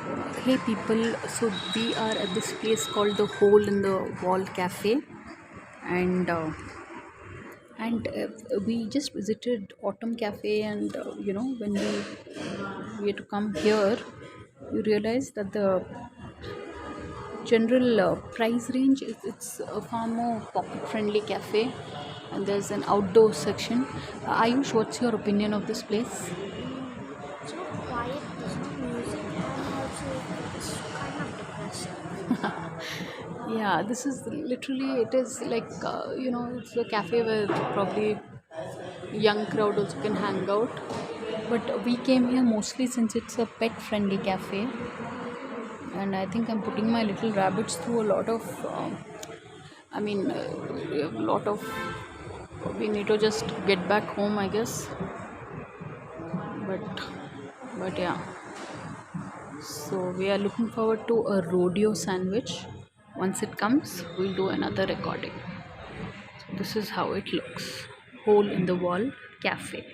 Hey people, so we are at this place called the Hole in the Wall Cafe, and we just visited Autumn Cafe, and when we had to come here, you realize that the general price range is it's a far more pocket friendly cafe, and there's an outdoor section. Ayush, what's your opinion of this place? It's not quiet, there's no music, and also it's kind of depressing. Yeah, this is literally, it is like it's a cafe where probably young crowd also can hang out, but we came here mostly since it's a pet friendly cafe, and I think I'm putting my little rabbits through a lot of I mean a lot of we need to just get back home, I guess. But yeah, so we are looking forward to a rodeo sandwich. Once it comes, we'll do another recording. So this is how it looks. Hole in the Wall Cafe.